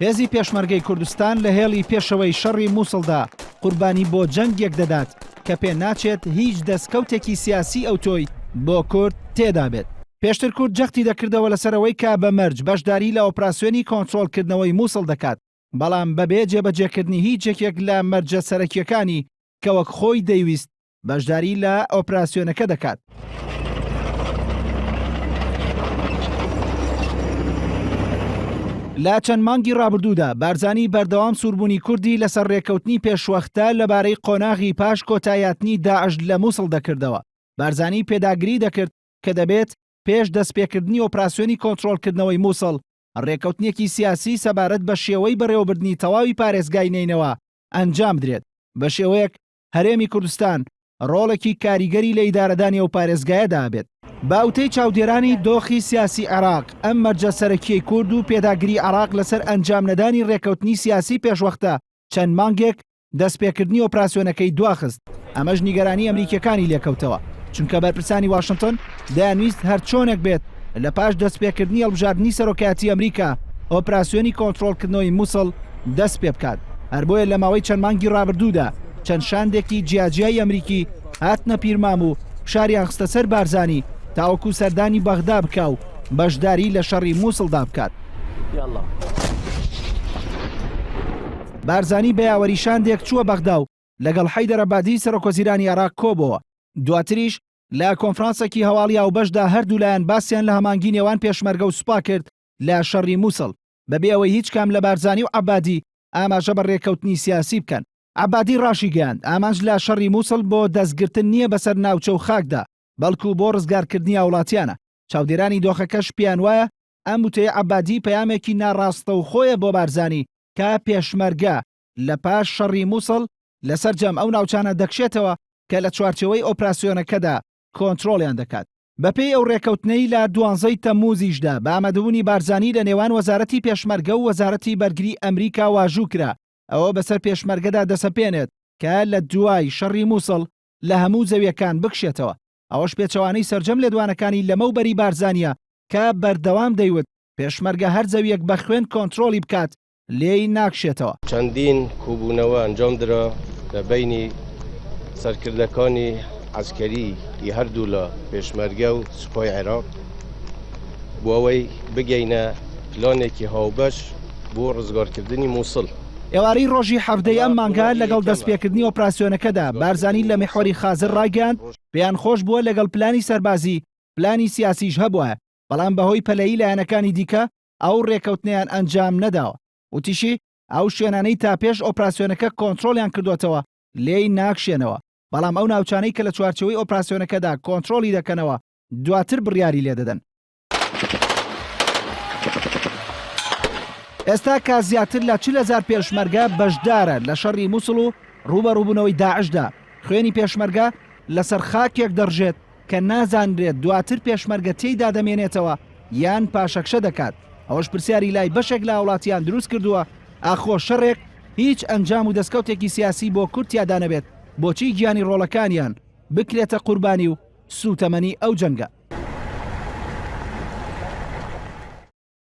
هێزی پێشمەرگەی کوردستان لە هێڵی پێشەوەی شەڕی مووسڵدا قوربانی بۆ جەنگێک دەدات کە پێ ناچێت هیچ دەستکەوتێکی سیاسی ئەوتۆی بۆ کورد تێدا بێت. پێشتر کورد جەختی دەکردەوە لەسەرەوەی کا بە مەرج بەشداری لە ئۆپراسیۆنی کۆنتڕۆڵکردنەوەی مووسڵ دەکات، بەڵام بەبێ جێبەجێکردنی هیچ یەکێک لە مەرجە سەرەکیەکانی کە وەک خۆی دەیویست بەشداری لە ئۆپراسیۆنەکە دەکات. لە چەند مانگی ڕابردوودا بارزانی بەردەوام سووربوونی کوردی لەسەر ڕێکەوتنی پێشوەختە لەبارەی قۆناغی پاش کۆتاییاتنی داعش لە مووسڵ دەکردەوە. بارزانی پێداگری دەکرد کە دەبێت پێش دەستپێکردنی ئۆپراسیۆنی کۆنتڕۆڵکردنەوەی مووسڵ ڕێکەوتنیەکی سیاسی سەبارەت بە شێوەی بەڕێوەبردنی تەواوی پارێزگای نینەوە ئەنجام بدرێت. بە شێوەیەک هەرێمی کوردستان ڕۆڵێکی کاریگەری لە ئیدارەدانی ئەو پارێزگایەدا بێت. باوتەی چاودێرانی دۆخی سیاسی عێراق ئەم مەرجە سەرەکیەی کورد و پێداگری عێراق لەسەر ئەنجام نەدانی ڕێکەوتنی سیاسی پێشوەختە چەند مانگێک دەستپێکردنی ئۆپراسیۆنەکەی دواخست. ئەمەش نیگەرانی ئەمریکیەکانی لێکەوتەوە، چونکە بەرپرسانی واشنگتن دەیانویست هەر چۆنێک بێت لە پاش دەستپێکردنی هەڵبژاردننی سەرۆکایەتی ئەمریکا ئۆپراسیۆنی کۆنتڕۆڵکردنەوەی مووسڵ دەست پێ بکات. هەر بۆیە لە ماوەی چەند مانگی ڕابردوودا چەند شاندێکی جیاجیای ئەمریکی هاتنە پیرمام و شاریان خستە سەر بارزانی تاوەکو سەردانی بەغدا بکە و بەشداری لە شەڕی مووسڵدا بکات. بارزانی بە یاوەری شاندێک چووە بەغدا و لەگەڵ حەیدەر عەبادی سەرۆکوەزیرانی عێراق کۆبەوە. دواتریش لە کۆنفرانسێکی هەواڵی هاوبەشدا هەردوو لایەن باسییان لە هەمانگی نێوان پێشمەرگە و سوپا کرد لە شەڕی مووسڵ بەبێ ئەوەی هیچ کام لە بارزانی و عەبادی ئاماژە بە ڕێکەوتنی سیاسی بکەن. عەبادی ڕاشی گەیاند ئامانج لە شەڕی مووسڵ بۆ دەستگرتن نییە بەسەر ناوچە و خاکدا، بەڵکو بۆ ڕزگارکردنی هاوڵاتیانە. چاودێرانی دۆخەکەش پیان وایە ئەم وتەیە عەبادی پەیامێکی ناڕاستە و خۆیە بۆ بارزانی کە پێشمەرگە لە پاش شەڕی مووسڵ لەسەر جەم ئەو ناوچانە دەکشێتەوە کە لە چوارچەوەی ئۆپراسیۆنەکەدا کۆنتڕۆڵیان دەکات. بەپێی ئەو ڕێکەوتنەی لە 12 تەمموزیشدا بە ئامادەبوونی بارزانی لە نێوان وەزارەتی پێشمەرگە و وەزارەتی بەرگری ئەمریکا واژوو کرا ئەوە بەسەر پێشمەرگەدا دەسەپێنێت کە لە دوای شەڕی مووسڵ لە هەموو زەویەکان بکشێتەوە. ئەوەش پێچەوانەی سەرجەم لێدوانەکانی لەمەوبەری بارزانیە کە بەردەوام دەیوت پێشمەرگە هەر زەویەک بە خوێن کۆنتڕۆڵی بکات لێی ناکشێتەوە. چەندین کوبوونەوە ئەنجام درا لە بینی سەرکردەکانی عسکەری هەردوو لە پێشمەرگە و سوپای عێراق بۆ ئەوەی بگەینە پلانێکی هاوبەش بۆ ڕزگارکردنی مووسڵ. ئێوارەی ڕۆژی هەفتەی ئەم مانگە لەگەڵ دەستپێکردنی ئۆپراسیۆنەکەدا بارزانی لە میحۆری خازر ڕایگەاند پێیان خۆش بووە لەگەڵ پلانی سەربازی پلانی سیاسیش هەبووە، بەڵام بەهۆی پەلەیی لایەنەکانی دیکە ئەو ڕێکەوتنیان ئەنجام نەداوە. وتیشی ئەو شوێنانەی تا پێش ئۆپراسیۆنەکە کۆنتڕۆڵیان کردوێتەوە لێی ناکشێنەوە، بەڵام ئەو ناوچانەی کە لە چوارچەوەی ئۆپراسیۆنەکەدا کۆنتڕۆڵی دەکەنەوە دواتر بڕیاری لێدەدەن. ئێستا کە زیاتر لە 40,000 پێشمەرگە بەشدارە لە شەڕی مووسڵ و ڕوبەڕووبوونەوەی داعشدا، خوێنی پێشمەرگە لەسەر خاکێک دەڕژێت کە نازانرێت دواتر پێشمەرگە تێیدا دەمێنێتەوە یان پاشەکشە دەکات. ئەوەش پرسیاری لای بەشێک لە وڵاتیان دروست کردووە ئاخۆ شەڕێک هیچ ئەنجام و دەستکەوتێکی سیاسی بۆ کورتیادا نەبێت، بۆچی گیانی ڕۆڵەکانیان بکرێتە قوربانی و سوتەمەنی ئەو جەنگە.